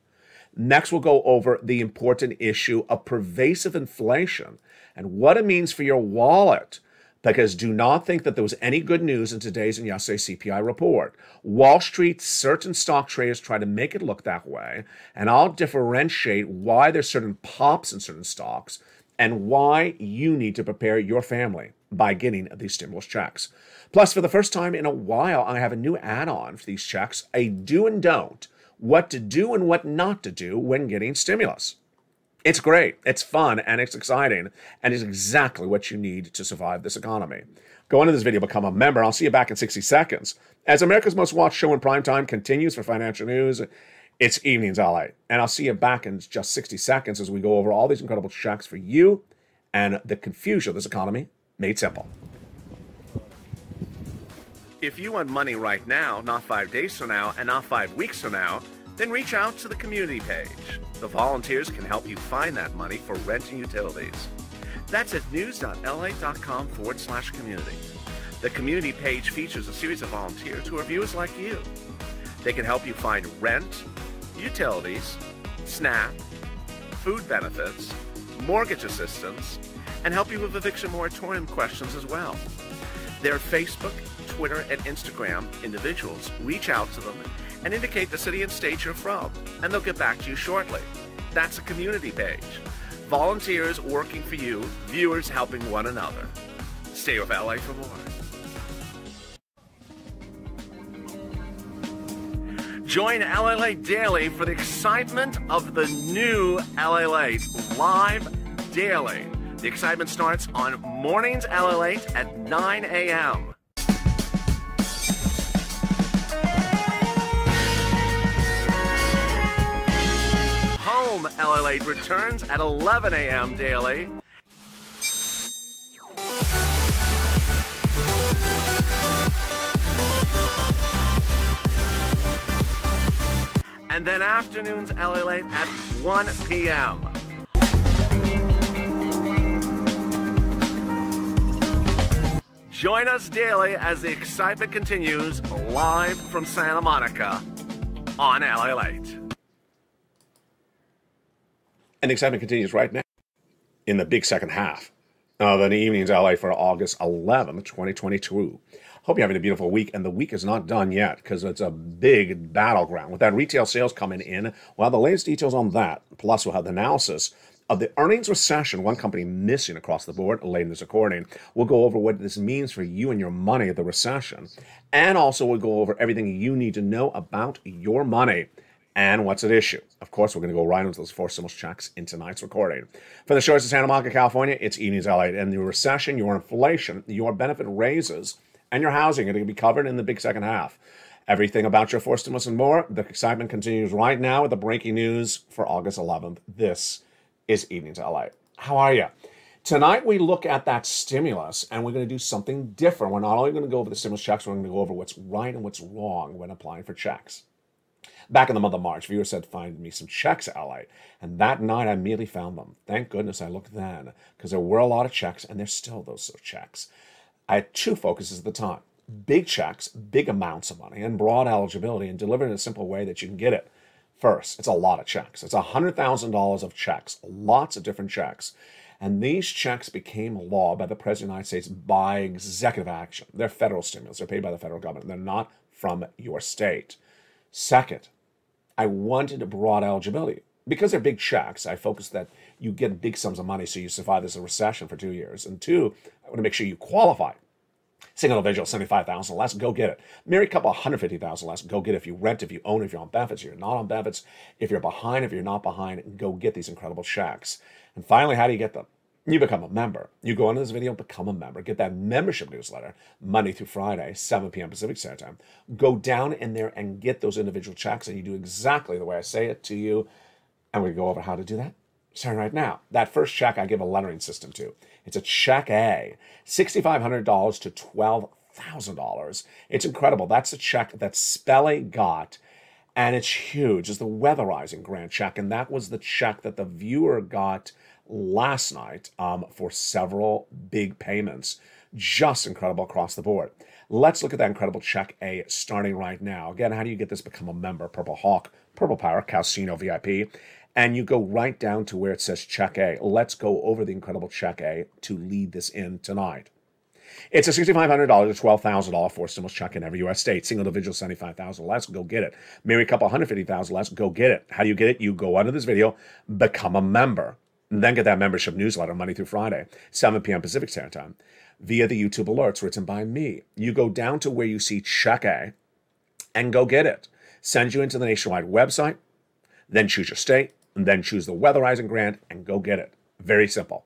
Next, we'll go over the important issue of pervasive inflation and what it means for your wallet. Because do not think that there was any good news in today's and yesterday's CPI report. Wall Street, certain stock traders try to make it look that way, and I'll differentiate why there's certain pops in certain stocks and why you need to prepare your family by getting these stimulus checks. Plus, for the first time in a while, I have a new add-on for these checks, a do and don't, what to do and what not to do when getting stimulus. It's great, it's fun, and it's exciting, and it's exactly what you need to survive this economy. Go into this video, become a member. I'll see you back in 60 seconds. As America's most watched show in primetime continues for financial news, it's Evenings LA. And I'll see you back in just 60 seconds as we go over all these incredible checks for you and the confusion of this economy made simple. If you want money right now, not 5 days from now, and not 5 weeks from now, then reach out to the community page. The volunteers can help you find that money for rent and utilities. That's at news.la.com/community. The community page features a series of volunteers who are viewers like you. They can help you find rent, utilities, SNAP, food benefits, mortgage assistance, and help you with eviction moratorium questions as well. Their Facebook, Twitter, and Instagram individuals reach out to them and indicate the city and state you're from, and they'll get back to you shortly. That's a community page. Volunteers working for you, viewers helping one another. Stay with LA for more. Join LALATE daily for the excitement of the new LALATE live daily. The excitement starts on mornings LALATE at 9 a.m. Home LALATE returns at 11 a.m. daily. And then afternoons LALATE at 1 p.m. Join us daily as the excitement continues live from Santa Monica on LALATE. And the excitement continues right now in the big second half of an Evenings LA for August 11th, 2022. Hope you're having a beautiful week, and the week is not done yet because it's a big battleground. With that retail sales coming in, we'll have the latest details on that. Plus, we'll have the analysis of the earnings recession, one company missing across the board, late in this recording. We'll go over what this means for you and your money at the recession. And also, we'll go over everything you need to know about your money and what's at issue. Of course, we're going to go right into those 4 stimulus checks in tonight's recording. For the shores of Santa Monica, California, it's Evenings LA. And the recession, your inflation, your benefit raises, and your housing are going to be covered in the big second half. Everything about your 4 stimulus and more. The excitement continues right now with the breaking news for August 11th. This is Evenings LA. How are you? Tonight, we look at that stimulus, and we're going to do something different. We're not only going to go over the stimulus checks, we're going to go over what's right and what's wrong when applying for checks. Back in the month of March, viewers said, find me some checks, LA. And that night, I immediately found them. Thank goodness I looked then, because there were a lot of checks, and there's still those checks. I had two focuses at the time. Big checks, big amounts of money, and broad eligibility, and delivered in a simple way that you can get it. First, it's a lot of checks. It's $100,000 of checks, lots of different checks. And these checks became law by the President of the United States by executive action. They're federal stimulus. They're paid by the federal government. They're not from your state. Second, I wanted broad eligibility. Because they're big checks, I focused that you get big sums of money so you survive this recession for 2 years. And two, I want to make sure you qualify. Single individual, $75,000 less, go get it. Married couple, $150,000 less, go get it. If you rent, if you own, if you're on benefits, if you're not on benefits, if you're behind, if you're not behind, go get these incredible checks. And finally, how do you get them? You become a member. You go into this video, become a member, get that membership newsletter Monday through Friday, 7 p.m. Pacific Standard Time. Go down in there and get those individual checks, and you do exactly the way I say it to you. And we go over how to do that. Starting right now. That first check I give a lettering system to. It's a check A, $6,500 to $12,000. It's incredible. That's a check that Spelly got, and it's huge. It's the weatherizing grant check, and that was the check that the viewer got last night for several big payments. Just incredible across the board. Let's look at that incredible check A starting right now. Again, how do you get this? Become a member. Purple Hawk, Purple Power, Casino VIP. And you go right down to where it says check A. Let's go over the incredible check A to lead this in tonight. It's a $6,500 to $12,000 for stimulus check in every U.S. state. Single individual, $75,000 less, go get it. Married couple, $150,000 less, go get it. How do you get it? You go under this video, become a member, and then get that membership newsletter Monday through Friday, 7 p.m. Pacific Standard Time, via the YouTube alerts written by me. You go down to where you see check A and go get it. Send you into the nationwide website, then choose your state, and then choose the weatherizing grant and go get it. Very simple.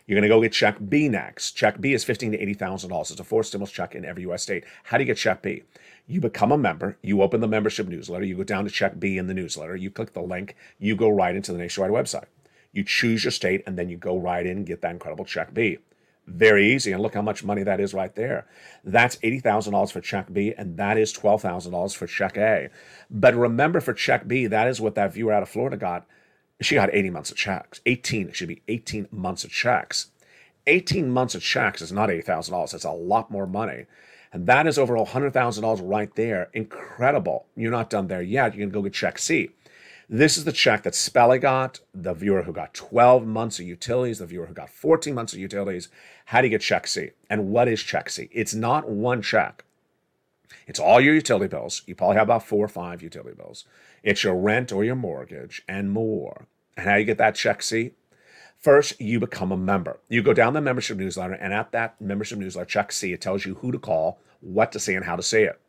You're going to go get check B next. Check B is $15,000 to $80,000. It's a forced stimulus check in every U.S. state. How do you get check B? You become a member. You open the membership newsletter. You go down to check B in the newsletter. You click the link. You go right into the nationwide website. You choose your state, and then you go right in and get that incredible check B. Very easy, and look how much money that is right there. That's $80,000 for check B, and that is $12,000 for check A. But remember, for check B, that is what that viewer out of Florida got. She got 80 months of checks. 18, it should be 18 months of checks. 18 months of checks is not $80,000. That's a lot more money. And that is over $100,000 right there. Incredible. You're not done there yet. You can go get check C. This is the check that Spelly got, the viewer who got 12 months of utilities, the viewer who got 14 months of utilities. How do you get check C? And what is check C? It's not one check. It's all your utility bills. You probably have about 4 or 5 utility bills. It's your rent or your mortgage and more. And how you get that check C? First, you become a member. You go down the membership newsletter, and at that membership newsletter, check C, it tells you who to call, what to say, and how to say it.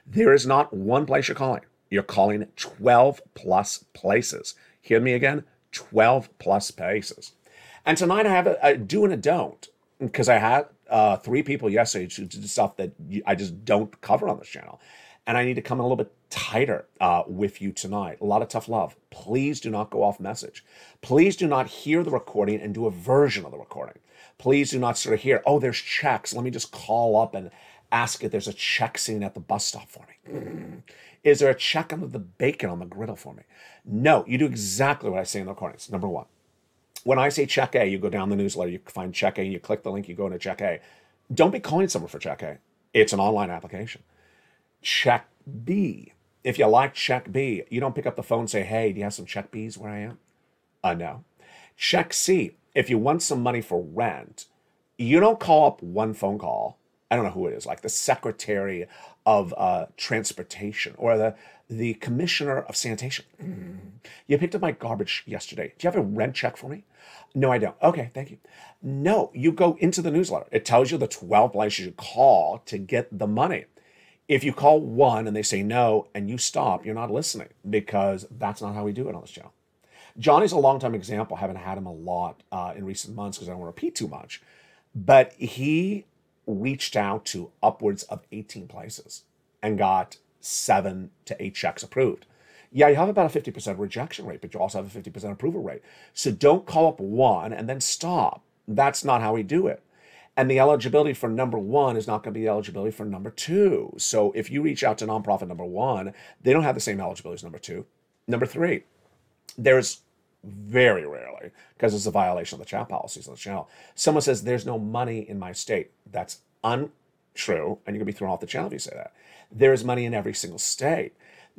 There is not one place you're calling. You're calling 12 plus places. Hear me again? 12 plus places. And tonight I have a do and a don't, because I had 3 people yesterday who did stuff that I just don't cover on this channel. And I need to come in a little bit tighter with you tonight. A lot of tough love. Please do not go off message. Please do not hear the recording and do a version of the recording. Please do not sort of hear, oh, there's checks. Let me just call up and ask if there's a check scene at the bus stop for me. Is there a check under the bacon on the griddle for me? No, you do exactly what I say in the recordings. Number 1. When I say check A, you go down the newsletter, you find check A, and you click the link, you go into check A. Don't be calling someone for check A. It's an online application. Check B. If you like check B, you don't pick up the phone and say, hey, do you have some check Bs where I am? No. Check C. If you want some money for rent, you don't call up one phone call. I don't know who it is, like the Secretary of Transportation or the Commissioner of Sanitation. You picked up my garbage yesterday. Do you have a rent check for me? No, I don't. Okay, thank you. No, you go into the newsletter. It tells you the 12 places you call to get the money. If you call one and they say no and you stop, you're not listening, because that's not how we do it on this channel. Johnny's a long-time example. I haven't had him a lot in recent months because I don't want to repeat too much. But he reached out to upwards of 18 places and got 7 to 8 checks approved. Yeah, you have about a 50% rejection rate, but you also have a 50% approval rate. So don't call up one and then stop. That's not how we do it. And the eligibility for number one is not going to be the eligibility for number two. So if you reach out to nonprofit number one, they don't have the same eligibility as number two. Number three, there's very rarely, because it's a violation of the chat policies on the channel, someone says there's no money in my state. That's untrue, and you're going to be thrown off the channel if you say that. There is money in every single state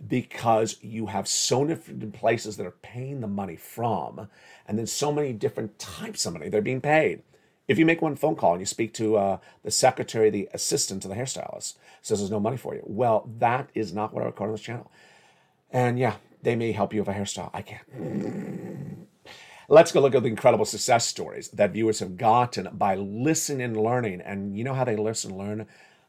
because you have so many different places that are paying the money from, and then so many different types of money they're being paid. If you make one phone call and you speak to the secretary, the assistant to the hairstylist, says there's no money for you. Well, that is not what I record on this channel. And yeah, they may help you with a hairstyle. I can't. Let's go look at the incredible success stories that viewers have gotten by listening and learning. And you know how they listen and learn?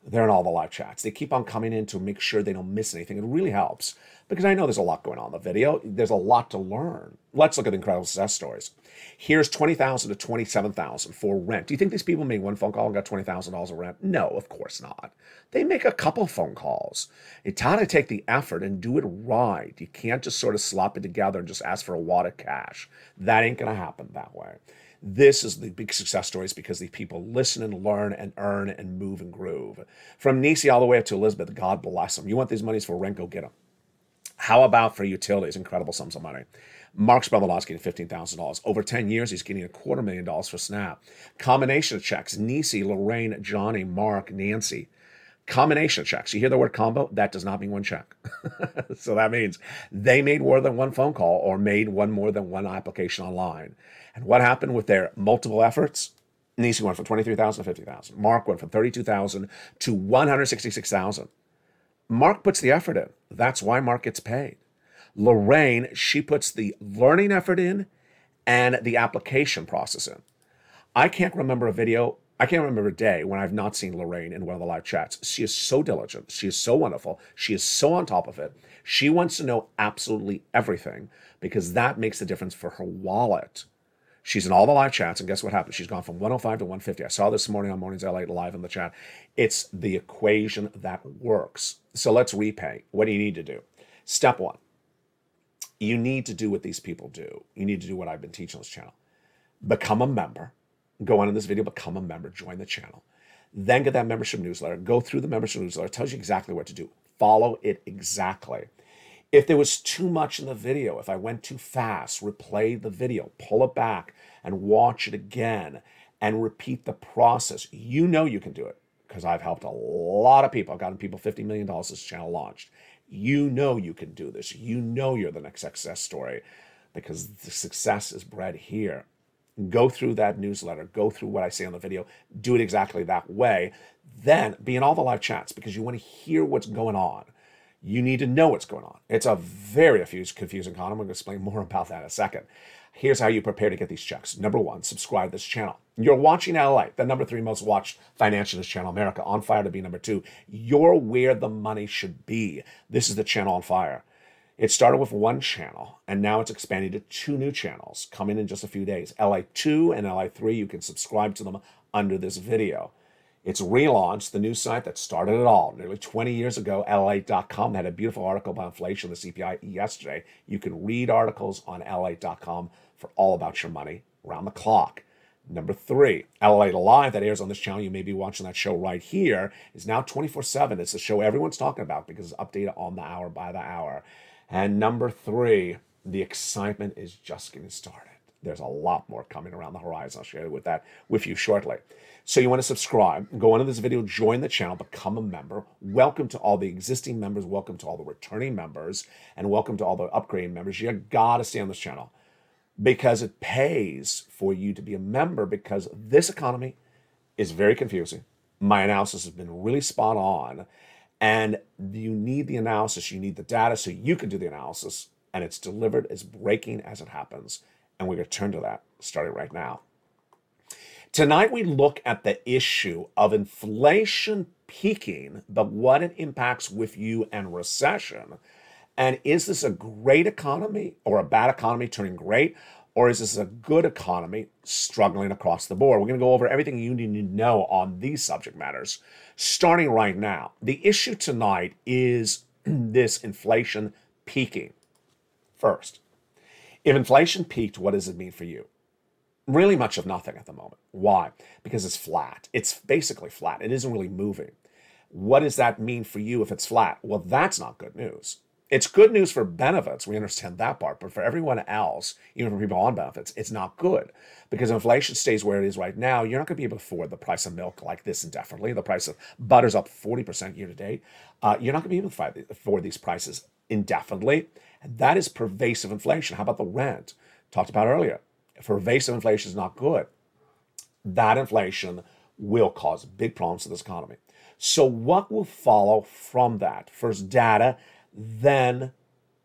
They're in all the live chats. They keep on coming in to make sure they don't miss anything. It really helps because I know there's a lot going on in the video. There's a lot to learn. Let's look at the incredible success stories. Here's $20,000 to $27,000 for rent. Do you think these people made one phone call and got $20,000 of rent? No, of course not. They make a couple phone calls. It's how to take the effort and do it right. You can't just sort of slop it together and just ask for a wad of cash. That ain't going to happen that way. This is the big success stories because these people listen and learn and earn and move and groove. From Nisi all the way up to Elizabeth, God bless them. You want these monies for rent, go get them. How about for utilities? Incredible sums of money. Mark's brother-in-law's getting $15,000. Over 10 years, he's getting $250,000 for SNAP. Combination of checks. Nisi, Lorraine, Johnny, Mark, Nancy. Combination of checks. You hear the word combo? That does not mean one check. So that means they made more than one phone call or made more than one application online. And what happened with their multiple efforts? Nisi went from $23,000 to $50,000. Mark went from $32,000 to $166,000. Mark puts the effort in. That's why Mark gets paid. Lorraine, she puts the learning effort in and the application process in. I can't remember a day when I've not seen Lorraine in one of the live chats. She is so diligent. She is so wonderful. She is so on top of it. She wants to know absolutely everything because that makes the difference for her wallet. She's in all the live chats, and guess what happened? She's gone from 105 to 150. I saw this morning on Mornings LA live in the chat. It's the equation that works. So let's repay. What do you need to do? Step one, you need to do what these people do. You need to do what I've been teaching on this channel. Become a member. Go on in this video, become a member, join the channel. Then get that membership newsletter. Go through the membership newsletter. It tells you exactly what to do. Follow it exactly. If there was too much in the video, if I went too fast, replay the video, pull it back and watch it again and repeat the process. You know you can do it because I've helped a lot of people. I've gotten people $50 million this channel launched. You know you can do this. You know you're the next success story because the success is bred here. Go through that newsletter. Go through what I say on the video. Do it exactly that way. Then be in all the live chats because you want to hear what's going on. You need to know what's going on. It's a very confusing con. I'm going to explain more about that in a second. Here's how you prepare to get these checks. Number one, subscribe to this channel. You're watching LALATE, the number 3 most watched financial news channel in America, on fire to be number 2. You're where the money should be. This is the channel on fire. It started with one channel, and now it's expanded to 2 new channels coming in just a few days. LA2 and LA3, you can subscribe to them under this video. It's relaunched, the news site that started it all. Nearly 20 years ago, LALATE.com had a beautiful article about inflation, the CPI, yesterday. You can read articles on LALATE.com for all about your money around the clock. Number 3, LALATE Live, that airs on this channel. You may be watching that show right here. Is now 24/7. It's the show everyone's talking about because it's updated on the hour by the hour. And number 3, the excitement is just getting started. There's a lot more coming around the horizon. I'll share with you shortly. So you want to subscribe, go into this video, join the channel, become a member. Welcome to all the existing members. Welcome to all the returning members. And welcome to all the upgrading members. You got to stay on this channel because it pays for you to be a member because this economy is very confusing. My analysis has been really spot on. And you need the analysis. You need the data so you can do the analysis. And it's delivered as breaking as it happens. And we're going to turn to that starting right now. Tonight, we look at the issue of inflation peaking, but what it impacts with you and recession. And is this a great economy or a bad economy turning great? Or is this a good economy struggling across the board? We're going to go over everything you need to know on these subject matters, starting right now. The issue tonight is this inflation peaking. First, if inflation peaked, what does it mean for you? Really much of nothing at the moment. Why? Because it's flat. It's basically flat. It isn't really moving. What does that mean for you if it's flat? Well, that's not good news. It's good news for benefits. We understand that part. But for everyone else, even for people on benefits, it's not good. Because if inflation stays where it is right now, you're not going to be able to afford the price of milk like this indefinitely. The price of butter's up 40% year to date. You're not going to be able to afford these prices indefinitely. And that is pervasive inflation. How about the rent? Talked about earlier. Pervasive inflation is not good. That inflation will cause big problems to this economy. So what will follow from that? First, data, then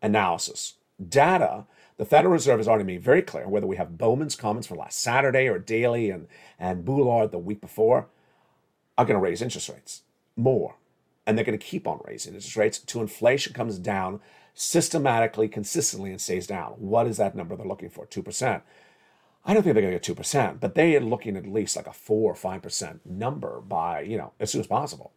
analysis. Data, the Federal Reserve has already made very clear, whether we have Bowman's comments from last Saturday or Daly and Boulard the week before, are going to raise interest rates more. And they're going to keep on raising interest rates until inflation comes down systematically, consistently, and stays down. What is that number they're looking for? 2%. I don't think they're going to get 2%, but they are looking at least like a 4 or 5% number by, as soon as possible.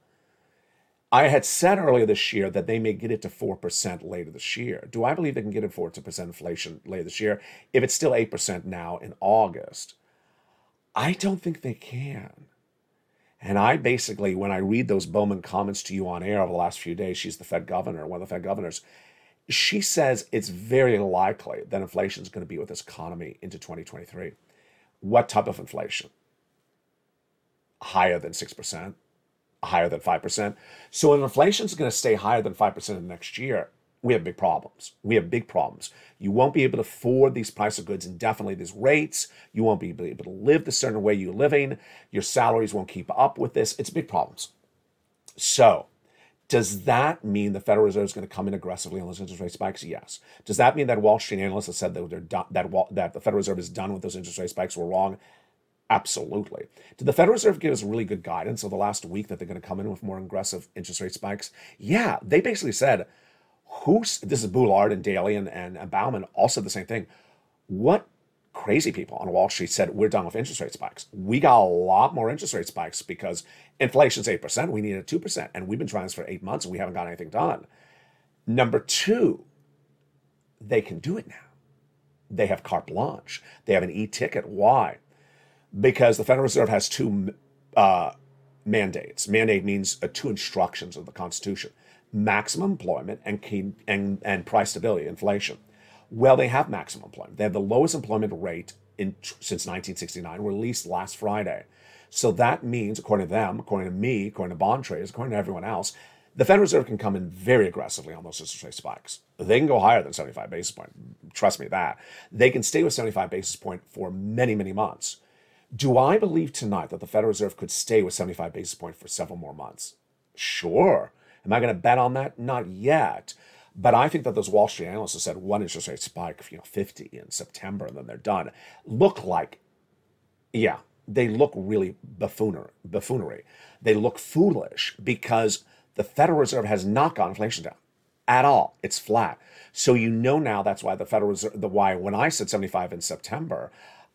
I had said earlier this year that they may get it to 4% later this year. Do I believe they can get it 4% inflation later this year if it's still 8% now in August? I don't think they can. And I basically, when I read those Bowman comments to you on air over the last few days, she's the Fed governor, one of the Fed governors, she says it's very likely that inflation is going to be with this economy into 2023. What type of inflation? Higher than 6%? Higher than 5%? So if inflation is going to stay higher than 5% in the next year, we have big problems. We have big problems. You won't be able to afford these price of goods indefinitely, these rates. You won't be able to live the certain way you're living. Your salaries won't keep up with this. It's big problems. So does that mean the Federal Reserve is going to come in aggressively on those interest rate spikes? Yes. Does that mean that Wall Street analysts have said that that the Federal Reserve is done with those interest rate spikes were wrong? Absolutely. Did the Federal Reserve give us really good guidance over the last week that they're going to come in with more aggressive interest rate spikes? Yeah, they basically said, this is Boulard and Daly and Bauman all said the same thing. What crazy people on Wall Street said, we're done with interest rate spikes. We got a lot more interest rate spikes because inflation's 8%. We needed 2%. And we've been trying this for 8 months and we haven't got anything done. Number two, they can do it now. They have carte blanche. They have an e-ticket. Why? Because the Federal Reserve has two mandates. Mandate means two instructions of the Constitution: maximum employment and price stability, inflation. Well, they have maximum employment. They have the lowest employment rate since 1969, released last Friday. So that means, according to them, according to me, according to bond traders, according to everyone else, the Federal Reserve can come in very aggressively on those interest rate spikes. They can go higher than 75 basis points. Trust me that. They can stay with 75 basis points for many, many months. Do I believe tonight that the Federal Reserve could stay with 75 basis points for several more months? Sure. Am I going to bet on that? Not yet. But I think that those Wall Street analysts have said one interest rate spike, 50 in September, and then they're done. They look really buffoonery. They look foolish because the Federal Reserve has not got inflation down at all. It's flat. So now that's why the Federal Reserve, when I said 75 in September,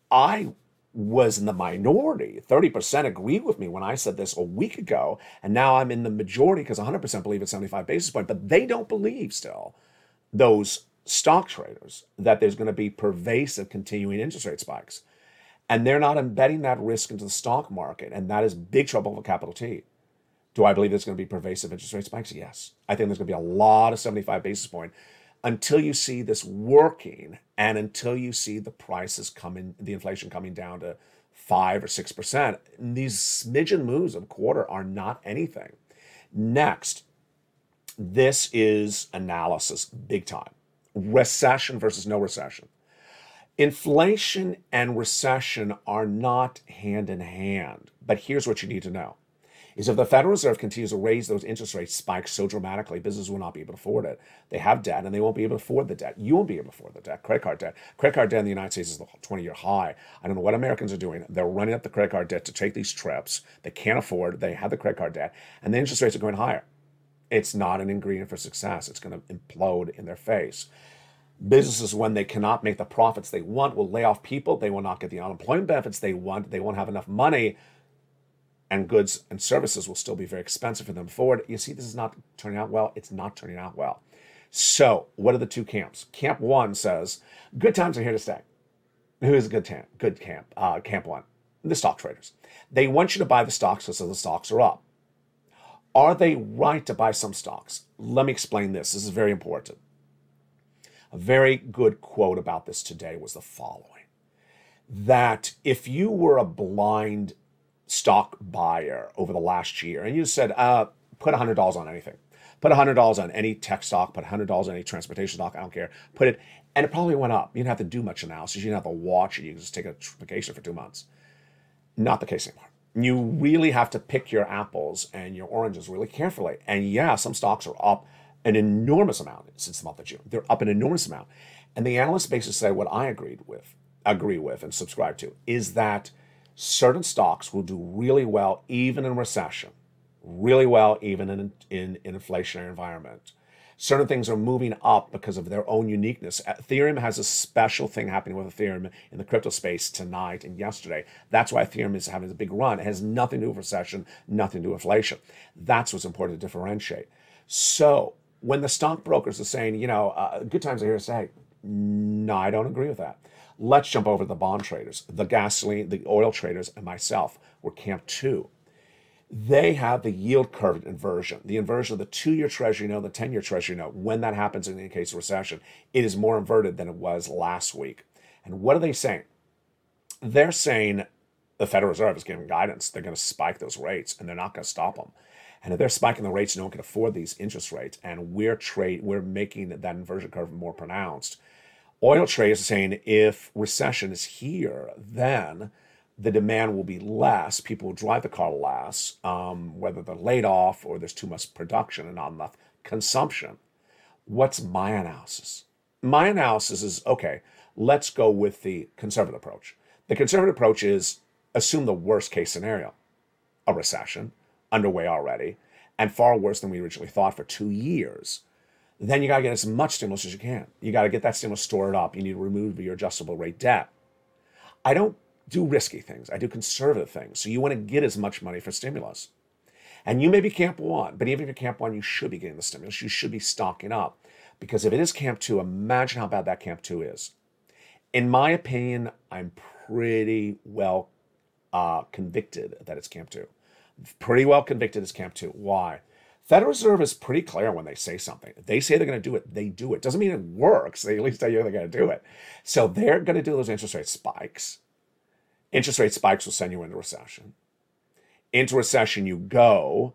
I was in the minority. 30% agreed with me when I said this a week ago, and now I'm in the majority because 100% believe it's 75 basis points, but they don't believe still, those stock traders, that there's going to be pervasive continuing interest rate spikes. And they're not embedding that risk into the stock market, and that is big trouble for capital T. Do I believe there's going to be pervasive interest rate spikes? Yes. I think there's going to be a lot of 75 basis points until you see this working and until you see the prices the inflation coming down to 5 or 6%. These smidgen moves of a quarter are not anything. Next, this is analysis big time. Recession versus no recession. Inflation and recession are not hand in hand, but here's what you need to know. Is if the Federal Reserve continues to raise those interest rate spikes so dramatically, businesses will not be able to afford it. They have debt, and they won't be able to afford the debt. You won't be able to afford the debt. Credit card debt. Credit card debt in the United States is the 20-year high. I don't know what Americans are doing. They're running up the credit card debt to take these trips. They can't afford. They have the credit card debt, and the interest rates are going higher. It's not an ingredient for success. It's going to implode in their face. Businesses, when they cannot make the profits they want, will lay off people. They will not get the unemployment benefits they want. They won't have enough money. And goods and services will still be very expensive for them to afford. You see, this is not turning out well. It's not turning out well. So what are the two camps? Camp one says, good times are here to stay. Who's a good camp one? The stock traders. They want you to buy the stocks because the stocks are up. Are they right to buy some stocks? Let me explain this. This is very important. A very good quote about this today was the following: that if you were a blind stock buyer over the last year and you said, put $100 on anything, put $100 on any tech stock, put $100 on any transportation stock, I don't care, put it, and it probably went up. You didn't have to do much analysis. You didn't have to watch it. You could just take a vacation for 2 months. Not the case anymore. You really have to pick your apples and your oranges really carefully. And yeah, some stocks are up an enormous amount since the month of June. They're up an enormous amount. And the analysts basically say what I agree with and subscribe to is that certain stocks will do really well even in recession, really well even in an inflationary environment. Certain things are moving up because of their own uniqueness. Ethereum has a special thing happening with Ethereum in the crypto space tonight and yesterday. That's why Ethereum is having a big run. It has nothing to do with recession, nothing to do with inflation. That's what's important to differentiate. So when the stockbrokers are saying, good times are here to say, no, I don't agree with that. Let's jump over to the bond traders, the gasoline, the oil traders, and myself. We're camp 2. They have the yield curve inversion, the inversion of the 2-year treasury note, the 10-year treasury note. When that happens in the case of recession, it is more inverted than it was last week. And what are they saying? They're saying the Federal Reserve is giving guidance. They're going to spike those rates, and they're not going to stop them. And if they're spiking the rates, no one can afford these interest rates, and we're making that inversion curve more pronounced. Oil traders are saying if recession is here, then the demand will be less. People will drive the car less, whether they're laid off or there's too much production and not enough consumption. What's my analysis? My analysis is, okay, let's go with the conservative approach. The conservative approach is assume the worst case scenario, a recession, underway already, and far worse than we originally thought for 2 years. Then you got to get as much stimulus as you can. You got to get that stimulus stored up. You need to remove your adjustable rate debt. I don't do risky things. I do conservative things. So you want to get as much money for stimulus. And you may be camp 1, but even if you're camp 1, you should be getting the stimulus. You should be stocking up. Because if it is camp 2, imagine how bad that camp 2 is. In my opinion, I'm pretty well convicted that it's camp 2. Pretty well convicted it's camp 2. Why? Federal Reserve is pretty clear when they say something. If they say they're going to do it, they do it. Doesn't mean it works. They at least tell you they're going to do it. So they're going to do those interest rate spikes. Interest rate spikes will send you into recession. Into recession you go.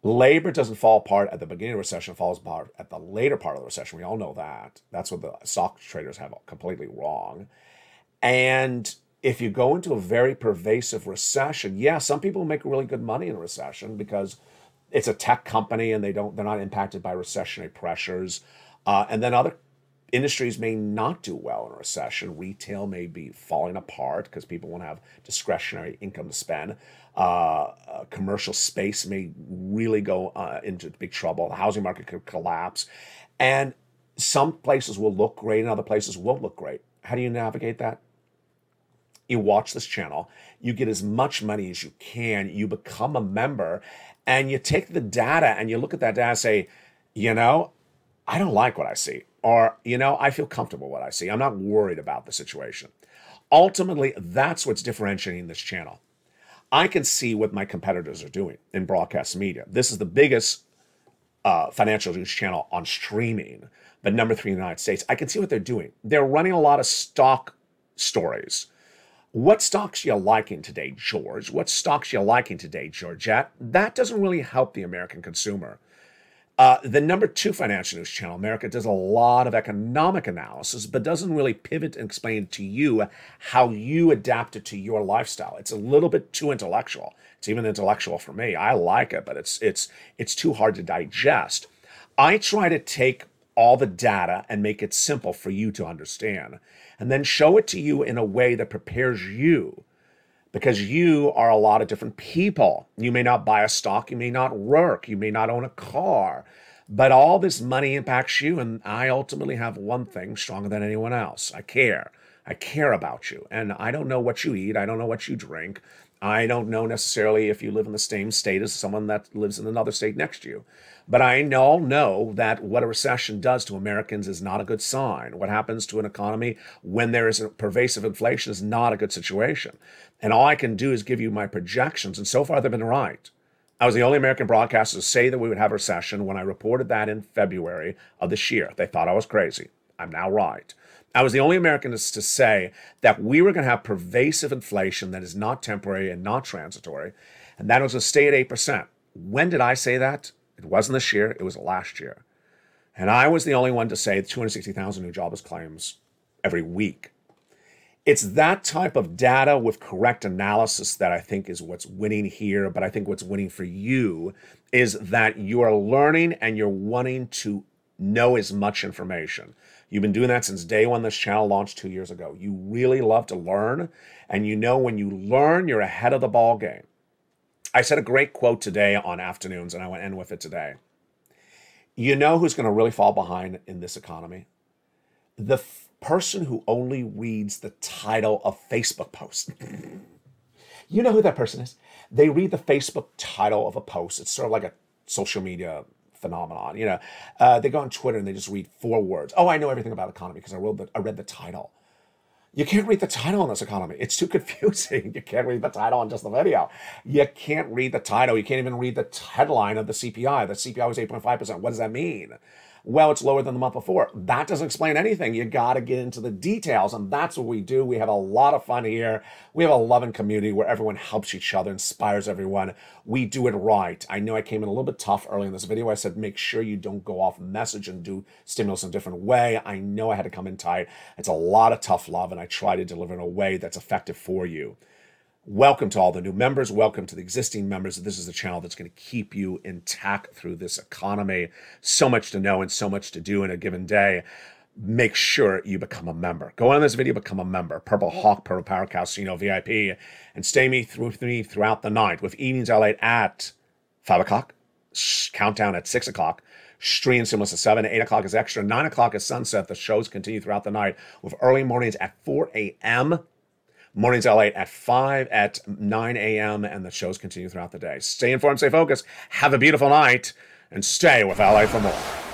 Labor doesn't fall apart at the beginning of recession. It falls apart at the later part of the recession. We all know that. That's what the stock traders have completely wrong. And if you go into a very pervasive recession, yeah, some people make really good money in a recession because it's a tech company and they're not impacted by recessionary pressures. And then other industries may not do well in a recession. Retail may be falling apart because people won't have discretionary income to spend. Commercial space may really go into big trouble. The housing market could collapse. And some places will look great and other places won't look great. How do you navigate that? You watch this channel. You get as much money as you can. You become a member. And you take the data and you look at that data and say, I don't like what I see. Or, I feel comfortable with what I see. I'm not worried about the situation. Ultimately, that's what's differentiating this channel. I can see what my competitors are doing in broadcast media. This is the biggest financial news channel on streaming, but number 3 in the United States. I can see what they're doing. They're running a lot of stock stories. What stocks you liking today, George? What stocks you liking today, Georgette? That doesn't really help the American consumer. The number 2 financial news channel, America, does a lot of economic analysis, but doesn't really pivot and explain to you how you adapt it to your lifestyle. It's a little bit too intellectual. It's even intellectual for me. I like it, but it's too hard to digest. I try to take all the data and make it simple for you to understand, and then show it to you in a way that prepares you. Because you are a lot of different people. You may not buy a stock, you may not work, you may not own a car, but all this money impacts you, and I ultimately have one thing stronger than anyone else. I care. I care about you, and I don't know what you eat, I don't know what you drink, I don't know necessarily if you live in the same state as someone that lives in another state next to you. But I know that what a recession does to Americans is not a good sign. What happens to an economy when there is a pervasive inflation is not a good situation. And all I can do is give you my projections. And so far, they've been right. I was the only American broadcaster to say that we would have a recession when I reported that in February of this year. They thought I was crazy. I'm now right. I was the only American to say that we were going to have pervasive inflation that is not temporary and not transitory, and that was going to stay at 8%. When did I say that? It wasn't this year. It was last year. And I was the only one to say 260,000 new jobless claims every week. It's that type of data with correct analysis that I think is what's winning here. But I think what's winning for you is that you are learning and you're wanting to know as much information. You've been doing that since day one this channel launched 2 years ago. You really love to learn. And you know when you learn, you're ahead of the ball game. I said a great quote today on Afternoons, and I want to end with it today. You know who's going to really fall behind in this economy? The person who only reads the title of Facebook posts. You know who that person is? They read the Facebook title of a post. It's sort of like a social media phenomenon. You know, they go on Twitter and they just read 4 words. Oh, I know everything about economy because I read the title. You can't read the title on this economy. It's too confusing. You can't read the title on just the video. You can't read the title. You can't even read the headline of the CPI. The CPI was 8.5%. What does that mean? Well, it's lower than the month before. That doesn't explain anything. You got to get into the details, and that's what we do. We have a lot of fun here. We have a loving community where everyone helps each other, inspires everyone. We do it right. I know I came in a little bit tough early in this video. I said, make sure you don't go off message and do stimulus in a different way. I know I had to come in tight. It's a lot of tough love, and I try to deliver in a way that's effective for you. Welcome to all the new members. Welcome to the existing members. This is the channel that's going to keep you intact through this economy. So much to know and so much to do in a given day. Make sure you become a member. Go on this video, become a member. Purple Hawk, Purple Power Casino VIP. And stay with me throughout the night with evenings LALATE at 5 o'clock. Countdown at 6 o'clock. Stream stimulus at 7. 8 o'clock is extra. 9 o'clock is sunset. The shows continue throughout the night with early mornings at 4 a.m. Mornings LALATE at 5 at 9 a.m. and the shows continue throughout the day. Stay informed, stay focused, have a beautiful night, and stay with LA for more.